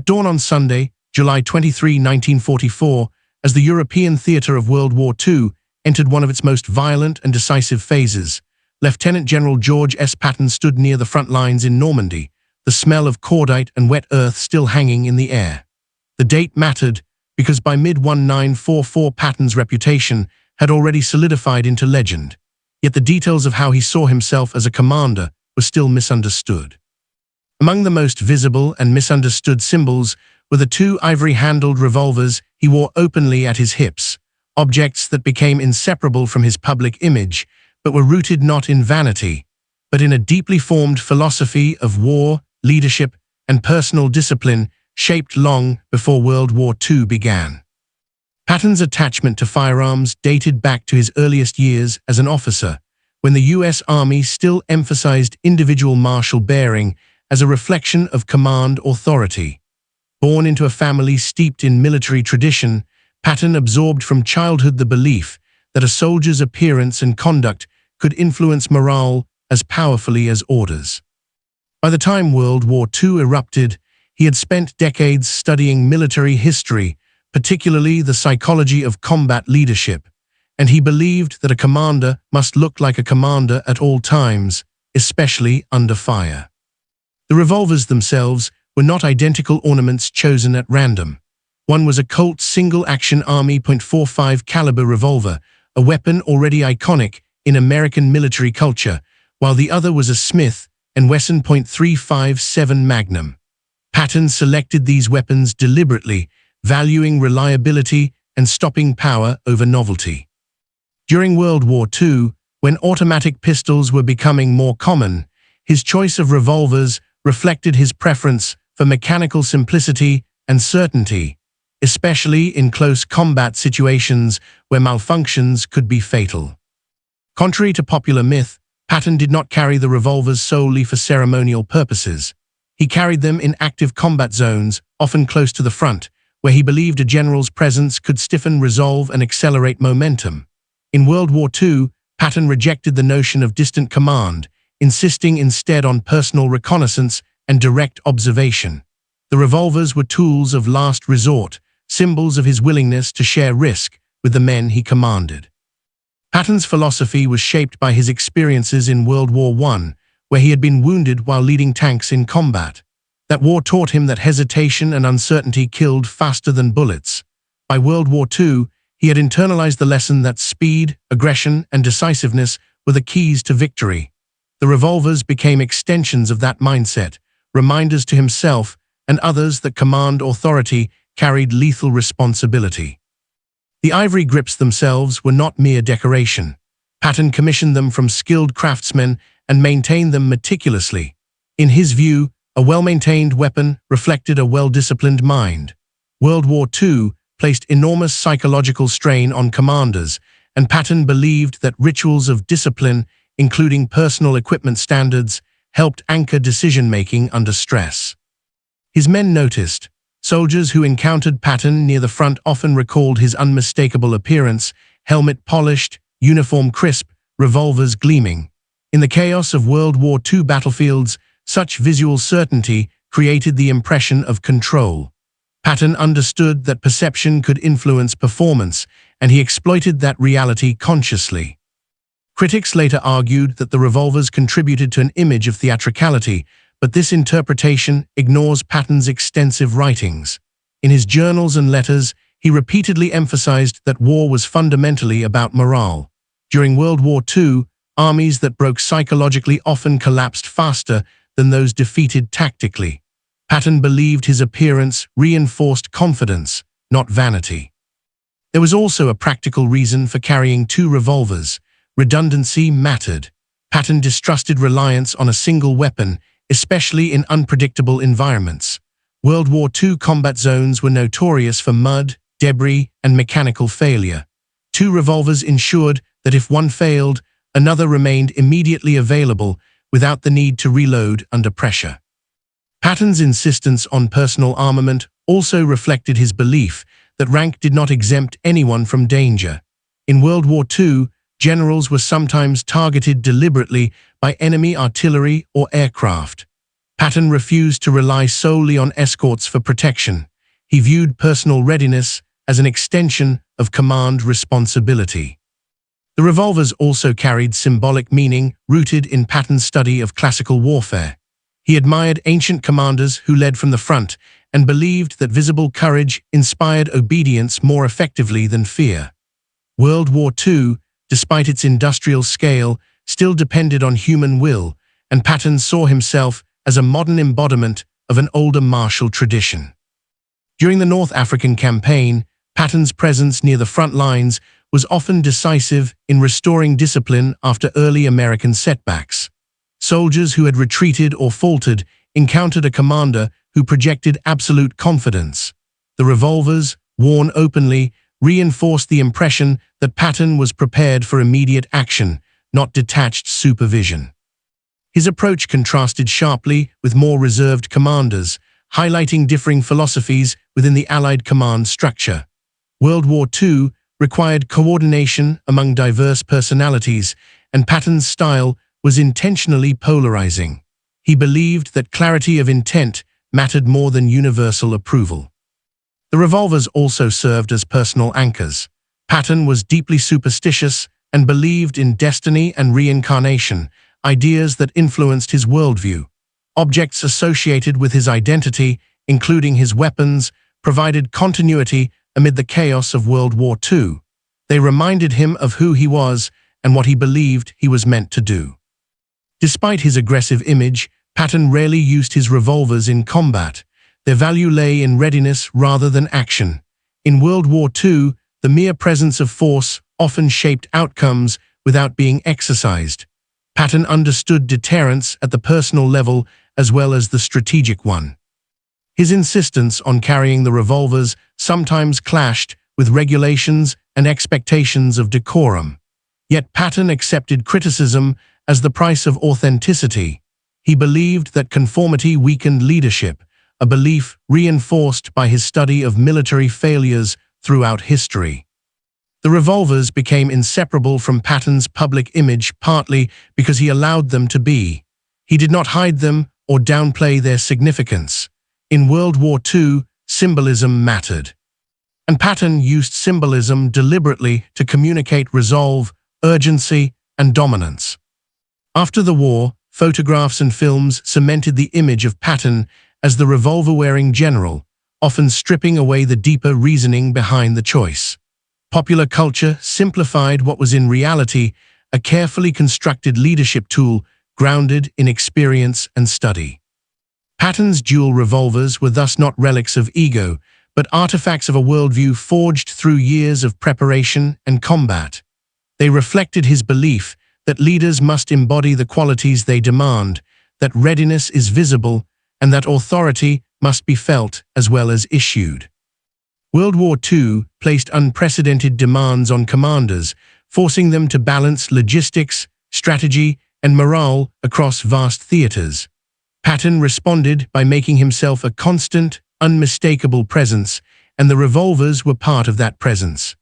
At dawn on Sunday, July 23, 1944, as the European theatre of World War II entered one of its most violent and decisive phases, Lieutenant General George S. Patton stood near the front lines in Normandy, the smell of cordite and wet earth still hanging in the air. The date mattered because by mid-1944 Patton's reputation had already solidified into legend, yet the details of how he saw himself as a commander were still misunderstood. Among the most visible and misunderstood symbols were the two ivory-handled revolvers he wore openly at his hips, objects that became inseparable from his public image, but were rooted not in vanity, but in a deeply formed philosophy of war, leadership, and personal discipline shaped long before World War II began. Patton's attachment to firearms dated back to his earliest years as an officer, when the U.S. Army still emphasized individual martial bearing as a reflection of command authority. Born into a family steeped in military tradition, Patton absorbed from childhood the belief that a soldier's appearance and conduct could influence morale as powerfully as orders. By the time World War II erupted, he had spent decades studying military history, particularly the psychology of combat leadership, and he believed that a commander must look like a commander at all times, especially under fire. The revolvers themselves were not identical ornaments chosen at random. One was a Colt Single Action Army .45 caliber revolver, a weapon already iconic in American military culture, while the other was a Smith Wesson .357 Magnum. Patton selected these weapons deliberately, valuing reliability and stopping power over novelty. During World War II, when automatic pistols were becoming more common, his choice of revolvers reflected his preference for mechanical simplicity and certainty, especially in close combat situations where malfunctions could be fatal. Contrary to popular myth, Patton did not carry the revolvers solely for ceremonial purposes. He carried them in active combat zones, often close to the front, where he believed a general's presence could stiffen resolve and accelerate momentum. In World War II, Patton rejected the notion of distant command, insisting instead on personal reconnaissance and direct observation. The revolvers were tools of last resort, symbols of his willingness to share risk with the men he commanded. Patton's philosophy was shaped by his experiences in World War I, where he had been wounded while leading tanks in combat. That war taught him that hesitation and uncertainty killed faster than bullets. By World War II, he had internalized the lesson that speed, aggression, and decisiveness were the keys to victory. The revolvers became extensions of that mindset, reminders to himself and others that command authority carried lethal responsibility. The ivory grips themselves were not mere decoration. Patton commissioned them from skilled craftsmen and maintained them meticulously. In his view, a well-maintained weapon reflected a well-disciplined mind. World War II placed enormous psychological strain on commanders, and Patton believed that rituals of discipline, including personal equipment standards, helped anchor decision-making under stress. His men noticed. Soldiers who encountered Patton near the front often recalled his unmistakable appearance, helmet polished, uniform crisp, revolvers gleaming. In the chaos of World War II battlefields, such visual certainty created the impression of control. Patton understood that perception could influence performance, and he exploited that reality consciously. Critics later argued that the revolvers contributed to an image of theatricality, but this interpretation ignores Patton's extensive writings. In his journals and letters, he repeatedly emphasized that war was fundamentally about morale. During World War II, armies that broke psychologically often collapsed faster than those defeated tactically. Patton believed his appearance reinforced confidence, not vanity. There was also a practical reason for carrying two revolvers. Redundancy mattered. Patton distrusted reliance on a single weapon, especially in unpredictable environments. World War II combat zones were notorious for mud, debris, and mechanical failure. Two revolvers ensured that if one failed, another remained immediately available without the need to reload under pressure. Patton's insistence on personal armament also reflected his belief that rank did not exempt anyone from danger. In World War II, generals were sometimes targeted deliberately by enemy artillery or aircraft. Patton refused to rely solely on escorts for protection. He viewed personal readiness as an extension of command responsibility. The revolvers also carried symbolic meaning rooted in Patton's study of classical warfare. He admired ancient commanders who led from the front and believed that visible courage inspired obedience more effectively than fear. World War II, despite its industrial scale, still depended on human will, and Patton saw himself as a modern embodiment of an older martial tradition. During the North African campaign, Patton's presence near the front lines was often decisive in restoring discipline after early American setbacks. Soldiers who had retreated or faltered encountered a commander who projected absolute confidence. The revolvers, worn openly, reinforced the impression that Patton was prepared for immediate action, not detached supervision. His approach contrasted sharply with more reserved commanders, highlighting differing philosophies within the Allied command structure. World War II required coordination among diverse personalities, and Patton's style was intentionally polarizing. He believed that clarity of intent mattered more than universal approval. The revolvers also served as personal anchors. Patton was deeply superstitious and believed in destiny and reincarnation, ideas that influenced his worldview. Objects associated with his identity, including his weapons, provided continuity amid the chaos of World War II. They reminded him of who he was and what he believed he was meant to do. Despite his aggressive image, Patton rarely used his revolvers in combat. Their value lay in readiness rather than action. In World War II, the mere presence of force often shaped outcomes without being exercised. Patton understood deterrence at the personal level as well as the strategic one. His insistence on carrying the revolvers sometimes clashed with regulations and expectations of decorum. Yet Patton accepted criticism as the price of authenticity. He believed that conformity weakened leadership, a belief reinforced by his study of military failures throughout history. The revolvers became inseparable from Patton's public image partly because he allowed them to be. He did not hide them or downplay their significance. In World War II, symbolism mattered. And Patton used symbolism deliberately to communicate resolve, urgency, and dominance. After the war, photographs and films cemented the image of Patton as the revolver-wearing general, often stripping away the deeper reasoning behind the choice. Popular culture simplified what was in reality a carefully constructed leadership tool grounded in experience and study. Patton's dual revolvers were thus not relics of ego, but artifacts of a worldview forged through years of preparation and combat. They reflected his belief that leaders must embody the qualities they demand, that readiness is visible, and that authority must be felt as well as issued. World War II placed unprecedented demands on commanders, forcing them to balance logistics, strategy, and morale across vast theaters. Patton responded by making himself a constant, unmistakable presence, and the revolvers were part of that presence.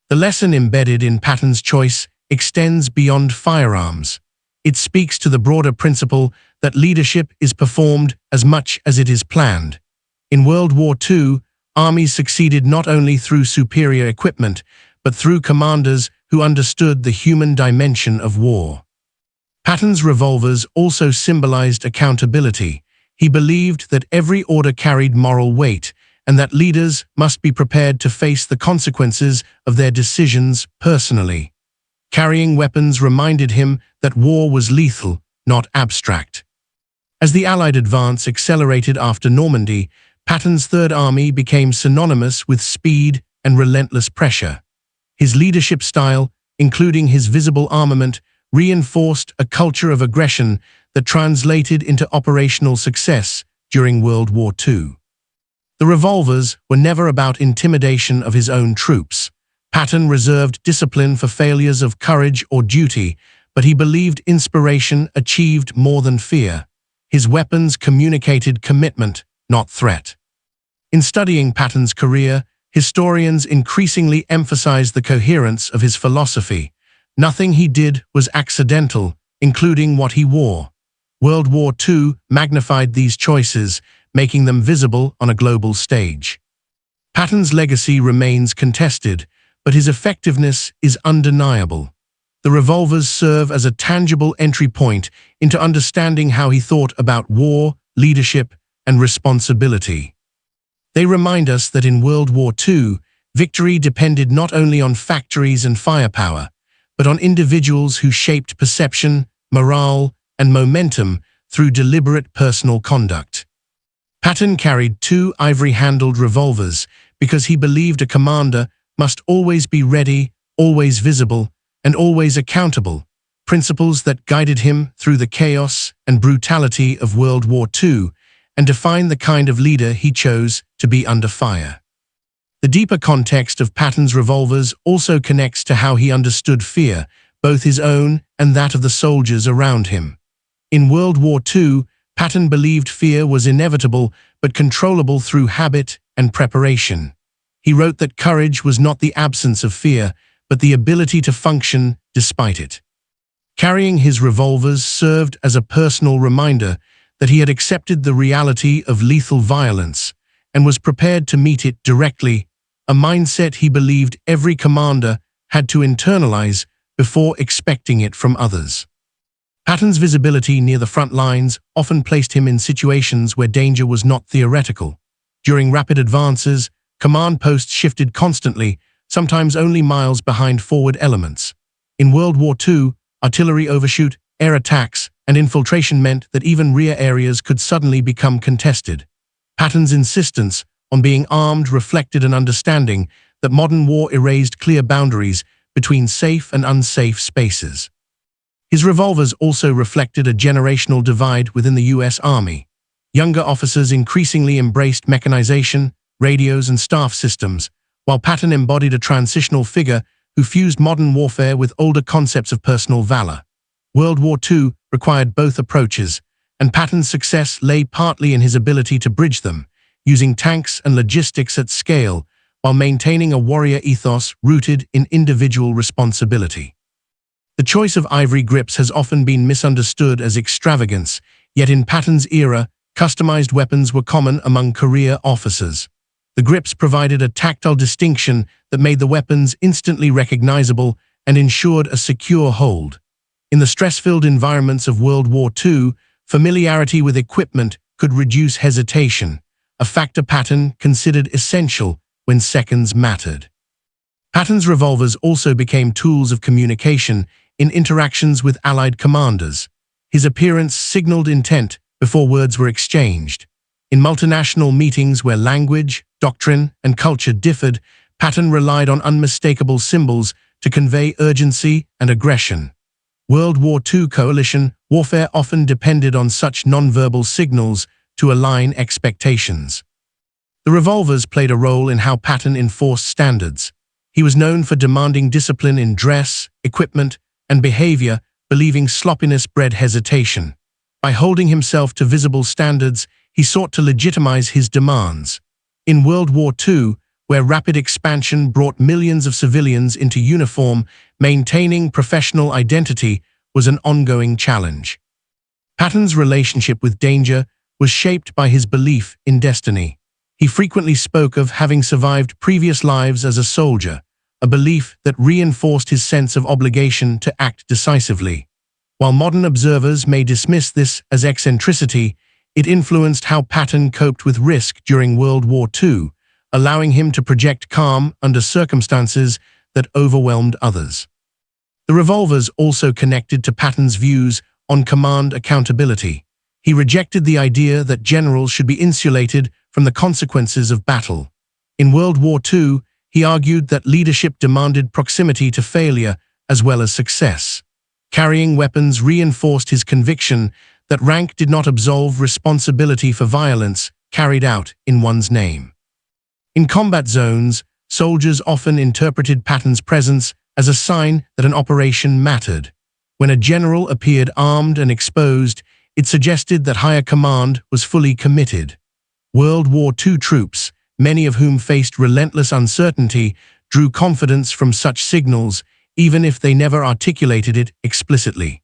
The lesson embedded in Patton's choice extends beyond firearms. It speaks to the broader principle that leadership is performed as much as it is planned. In World War II, armies succeeded not only through superior equipment, but through commanders who understood the human dimension of war. Patton's revolvers also symbolized accountability. He believed that every order carried moral weight, and that leaders must be prepared to face the consequences of their decisions personally. Carrying weapons reminded him that war was lethal, not abstract. As the Allied advance accelerated after Normandy, Patton's Third Army became synonymous with speed and relentless pressure. His leadership style, including his visible armament, reinforced a culture of aggression that translated into operational success during World War II. The revolvers were never about intimidation of his own troops. Patton reserved discipline for failures of courage or duty, but he believed inspiration achieved more than fear. His weapons communicated commitment, not threat. In studying Patton's career, historians increasingly emphasize the coherence of his philosophy. Nothing he did was accidental, including what he wore. World War II magnified these choices, making them visible on a global stage. Patton's legacy remains contested, but his effectiveness is undeniable. The revolvers serve as a tangible entry point into understanding how he thought about war, leadership, and responsibility. They remind us that in World War II, victory depended not only on factories and firepower, but on individuals who shaped perception, morale, and momentum through deliberate personal conduct. Patton carried 2 ivory-handled revolvers because he believed a commander must always be ready, always visible, and always accountable, principles that guided him through the chaos and brutality of World War II and defined the kind of leader he chose to be under fire. The deeper context of Patton's revolvers also connects to how he understood fear, both his own and that of the soldiers around him. In World War II, Patton believed fear was inevitable but controllable through habit and preparation. He wrote that courage was not the absence of fear, but the ability to function despite it. Carrying his revolvers served as a personal reminder that he had accepted the reality of lethal violence and was prepared to meet it directly, a mindset he believed every commander had to internalize before expecting it from others. Patton's visibility near the front lines often placed him in situations where danger was not theoretical. During rapid advances, command posts shifted constantly, sometimes only miles behind forward elements. In World War II, artillery overshoot, air attacks, and infiltration meant that even rear areas could suddenly become contested. Patton's insistence on being armed reflected an understanding that modern war erased clear boundaries between safe and unsafe spaces. His revolvers also reflected a generational divide within the U.S. Army. Younger officers increasingly embraced mechanization, radios, and staff systems, while Patton embodied a transitional figure who fused modern warfare with older concepts of personal valor. World War II required both approaches, and Patton's success lay partly in his ability to bridge them, using tanks and logistics at scale while maintaining a warrior ethos rooted in individual responsibility. The choice of ivory grips has often been misunderstood as extravagance, yet in Patton's era, customized weapons were common among career officers. The grips provided a tactile distinction that made the weapons instantly recognizable and ensured a secure hold. In the stress-filled environments of World War II, familiarity with equipment could reduce hesitation, a factor Patton considered essential when seconds mattered. Patton's revolvers also became tools of communication in interactions with Allied commanders. His appearance signaled intent before words were exchanged. In multinational meetings where language, doctrine, and culture differed, Patton relied on unmistakable symbols to convey urgency and aggression. World War II coalition warfare often depended on such nonverbal signals to align expectations. The revolvers played a role in how Patton enforced standards. He was known for demanding discipline in dress, equipment, and behavior, believing sloppiness bred hesitation. By holding himself to visible standards, he sought to legitimize his demands. In World War II, where rapid expansion brought millions of civilians into uniform, maintaining professional identity was an ongoing challenge. Patton's relationship with danger was shaped by his belief in destiny. He frequently spoke of having survived previous lives as a soldier, a belief that reinforced his sense of obligation to act decisively. While modern observers may dismiss this as eccentricity, it influenced how Patton coped with risk during World War II, allowing him to project calm under circumstances that overwhelmed others. The revolvers also connected to Patton's views on command accountability. He rejected the idea that generals should be insulated from the consequences of battle. In World War II, he argued that leadership demanded proximity to failure as well as success. Carrying weapons reinforced his conviction that rank did not absolve responsibility for violence carried out in one's name. In combat zones, soldiers often interpreted Patton's presence as a sign that an operation mattered. When a general appeared armed and exposed, it suggested that higher command was fully committed. World War II troops, many of whom faced relentless uncertainty, drew confidence from such signals, even if they never articulated it explicitly.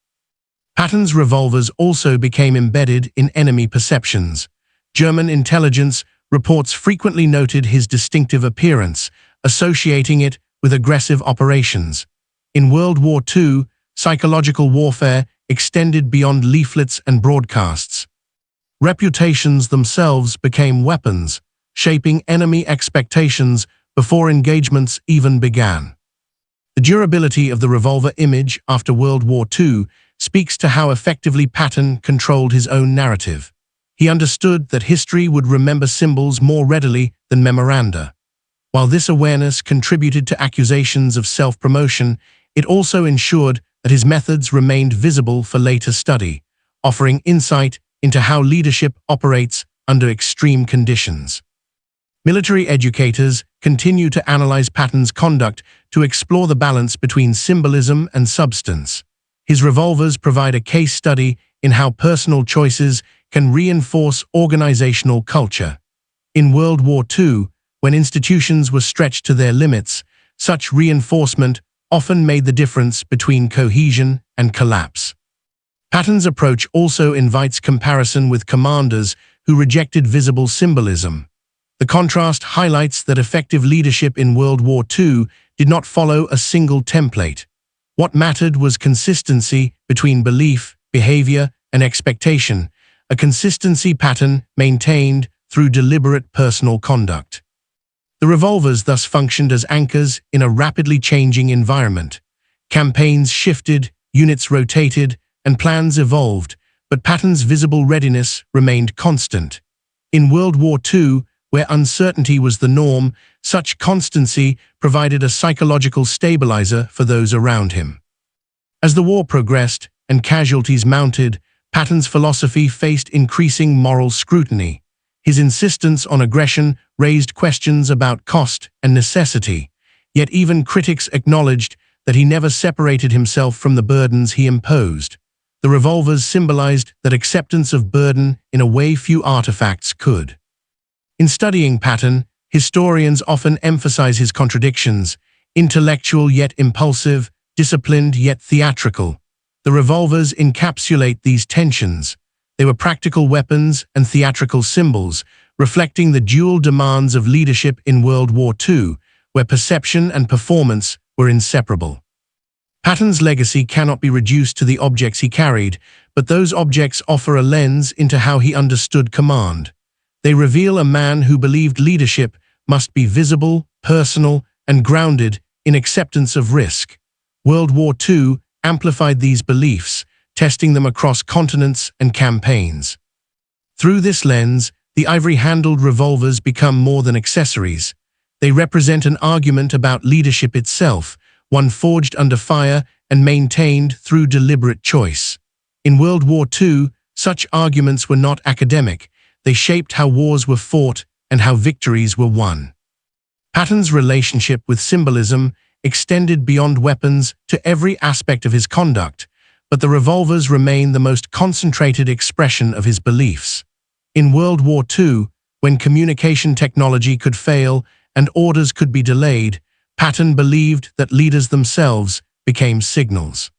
Patton's revolvers also became embedded in enemy perceptions. German intelligence reports frequently noted his distinctive appearance, associating it with aggressive operations. In World War II, psychological warfare extended beyond leaflets and broadcasts. Reputations themselves became weapons, shaping enemy expectations before engagements even began. The durability of the revolver image after World War II speaks to how effectively Patton controlled his own narrative. He understood that history would remember symbols more readily than memoranda. While this awareness contributed to accusations of self-promotion, it also ensured that his methods remained visible for later study, offering insight into how leadership operates under extreme conditions. Military educators continue to analyze Patton's conduct to explore the balance between symbolism and substance. His revolvers provide a case study in how personal choices can reinforce organizational culture. In World War II, when institutions were stretched to their limits, such reinforcement often made the difference between cohesion and collapse. Patton's approach also invites comparison with commanders who rejected visible symbolism. The contrast highlights that effective leadership in World War II did not follow a single template. What mattered was consistency between belief, behavior, and expectation, a consistency Patton maintained through deliberate personal conduct. The revolvers thus functioned as anchors in a rapidly changing environment. Campaigns shifted, units rotated, and plans evolved, but Patton's visible readiness remained constant. In World War II, where uncertainty was the norm, such constancy provided a psychological stabilizer for those around him. As the war progressed and casualties mounted, Patton's philosophy faced increasing moral scrutiny. His insistence on aggression raised questions about cost and necessity, yet even critics acknowledged that he never separated himself from the burdens he imposed. The revolvers symbolized that acceptance of burden in a way few artifacts could. In studying Patton, historians often emphasize his contradictions: intellectual yet impulsive, disciplined yet theatrical. The revolvers encapsulate these tensions. They were practical weapons and theatrical symbols, reflecting the dual demands of leadership in World War II, where perception and performance were inseparable. Patton's legacy cannot be reduced to the objects he carried, but those objects offer a lens into how he understood command. They reveal a man who believed leadership must be visible, personal, and grounded in acceptance of risk. World War II amplified these beliefs, testing them across continents and campaigns. Through this lens, the ivory-handled revolvers become more than accessories. They represent an argument about leadership itself, one forged under fire and maintained through deliberate choice. In World War II, such arguments were not academic. They shaped how wars were fought and how victories were won. Patton's relationship with symbolism extended beyond weapons to every aspect of his conduct, but the revolvers remain the most concentrated expression of his beliefs. In World War II, when communication technology could fail and orders could be delayed, Patton believed that leaders themselves became signals.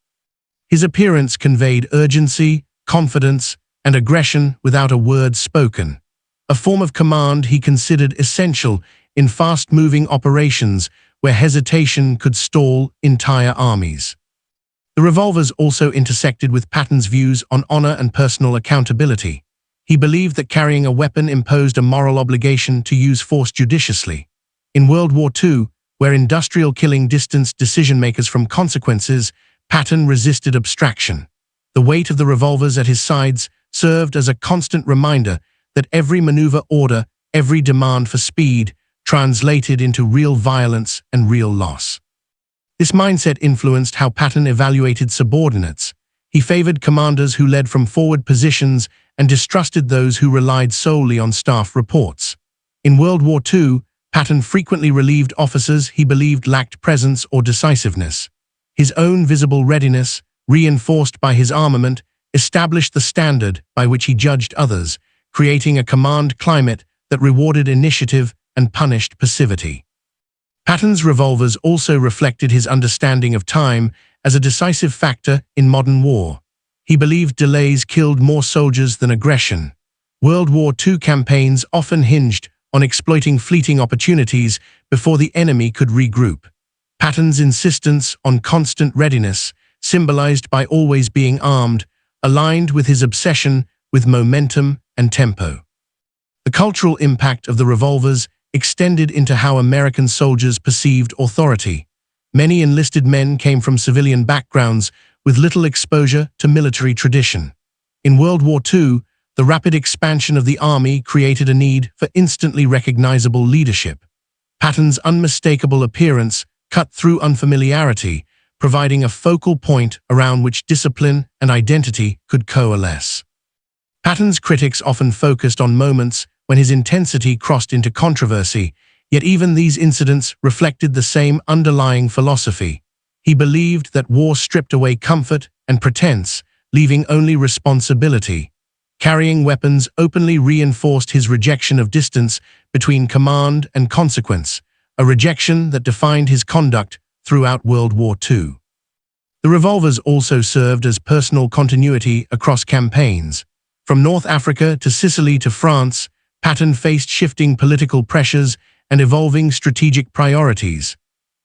His appearance conveyed urgency, confidence, and aggression without a word spoken, a form of command he considered essential in fast-moving operations where hesitation could stall entire armies. The revolvers also intersected with Patton's views on honor and personal accountability. He believed that carrying a weapon imposed a moral obligation to use force judiciously. In World War II, where industrial killing distanced decision-makers from consequences, Patton resisted abstraction. The weight of the revolvers at his sides served as a constant reminder that every maneuver order, every demand for speed, translated into real violence and real loss. This mindset influenced how Patton evaluated subordinates. He favored commanders who led from forward positions and distrusted those who relied solely on staff reports. In World War II, Patton frequently relieved officers he believed lacked presence or decisiveness. His own visible readiness, reinforced by his armament, established the standard by which he judged others, creating a command climate that rewarded initiative and punished passivity. Patton's revolvers also reflected his understanding of time as a decisive factor in modern war. He believed delays killed more soldiers than aggression. World War II campaigns often hinged on exploiting fleeting opportunities before the enemy could regroup. Patton's insistence on constant readiness, symbolized by always being armed, aligned with his obsession with momentum and tempo. The cultural impact of the revolvers extended into how American soldiers perceived authority. Many enlisted men came from civilian backgrounds with little exposure to military tradition. In World War II, the rapid expansion of the army created a need for instantly recognizable leadership. Patton's unmistakable appearance cut through unfamiliarity, providing a focal point around which discipline and identity could coalesce. Patton's critics often focused on moments when his intensity crossed into controversy, yet even these incidents reflected the same underlying philosophy. He believed that war stripped away comfort and pretense, leaving only responsibility. Carrying weapons openly reinforced his rejection of distance between command and consequence, a rejection that defined his conduct throughout World War II. The revolvers also served as personal continuity across campaigns. From North Africa to Sicily to France, Patton faced shifting political pressures and evolving strategic priorities.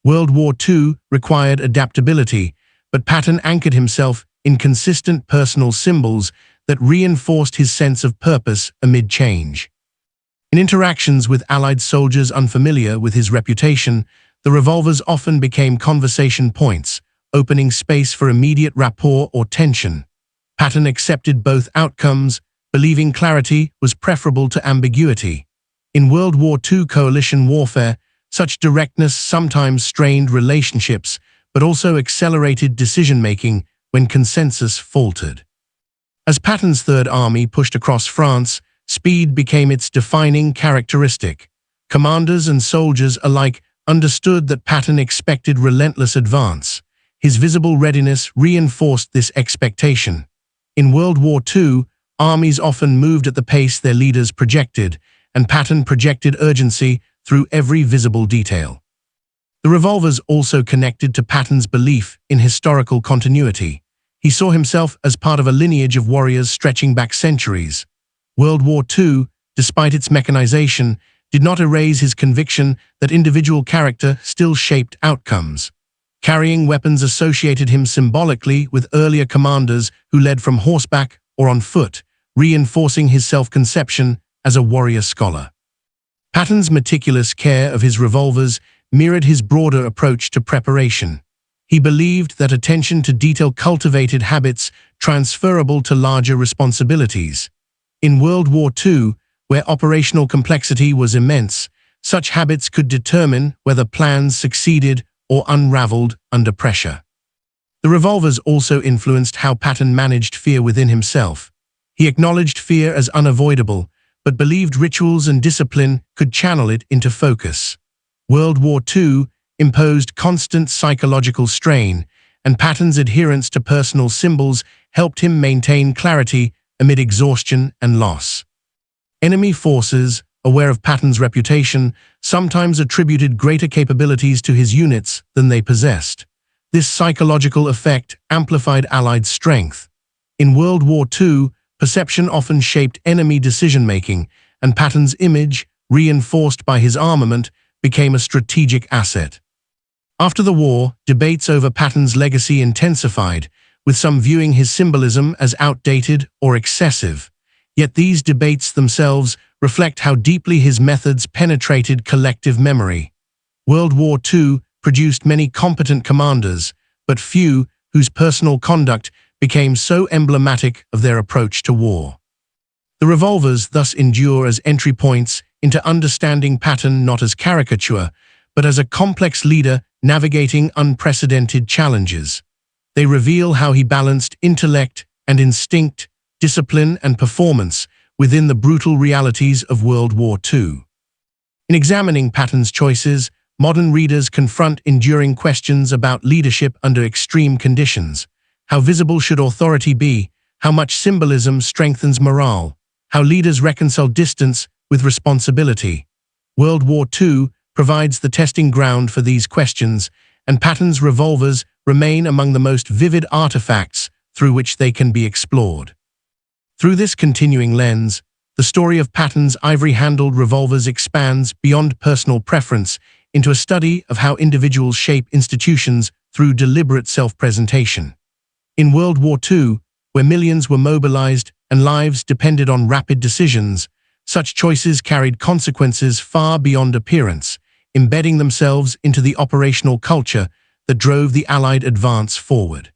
World War II required adaptability, but Patton anchored himself in consistent personal symbols that reinforced his sense of purpose amid change. In interactions with Allied soldiers unfamiliar with his reputation, the revolvers often became conversation points, opening space for immediate rapport or tension. Patton accepted both outcomes, believing clarity was preferable to ambiguity. In World War II coalition warfare, such directness sometimes strained relationships, but also accelerated decision-making when consensus faltered. As Patton's Third Army pushed across France, speed became its defining characteristic. Commanders and soldiers alike understood that Patton expected relentless advance. His visible readiness reinforced this expectation. In World War II, armies often moved at the pace their leaders projected, and Patton projected urgency through every visible detail. The revolvers also connected to Patton's belief in historical continuity. He saw himself as part of a lineage of warriors stretching back centuries. World War II, despite its mechanization, did not erase his conviction that individual character still shaped outcomes. Carrying weapons associated him symbolically with earlier commanders who led from horseback or on foot, reinforcing his self-conception as a warrior scholar. Patton's meticulous care of his revolvers mirrored his broader approach to preparation. He believed that attention to detail cultivated habits transferable to larger responsibilities. In World War II, where operational complexity was immense, such habits could determine whether plans succeeded or unraveled under pressure. The revolvers also influenced how Patton managed fear within himself. He acknowledged fear as unavoidable, but believed rituals and discipline could channel it into focus. World War II imposed constant psychological strain, and Patton's adherence to personal symbols helped him maintain clarity amid exhaustion and loss. Enemy forces, aware of Patton's reputation, sometimes attributed greater capabilities to his units than they possessed. This psychological effect amplified Allied strength. In World War II, perception often shaped enemy decision-making, and Patton's image, reinforced by his armament, became a strategic asset. After the war, debates over Patton's legacy intensified, with some viewing his symbolism as outdated or excessive. Yet these debates themselves reflect how deeply his methods penetrated collective memory. World War II produced many competent commanders, but few whose personal conduct became so emblematic of their approach to war. The revolvers thus endure as entry points into understanding Patton not as caricature, but as a complex leader navigating unprecedented challenges. They reveal how he balanced intellect and instinct, discipline and performance within the brutal realities of World War II. In examining Patton's choices, modern readers confront enduring questions about leadership under extreme conditions. How visible should authority be? How much symbolism strengthens morale? How leaders reconcile distance with responsibility? World War II provides the testing ground for these questions, and Patton's revolvers remain among the most vivid artifacts through which they can be explored. Through this continuing lens, the story of Patton's ivory-handled revolvers expands beyond personal preference into a study of how individuals shape institutions through deliberate self-presentation. In World War II, where millions were mobilized and lives depended on rapid decisions, such choices carried consequences far beyond appearance, embedding themselves into the operational culture that drove the Allied advance forward.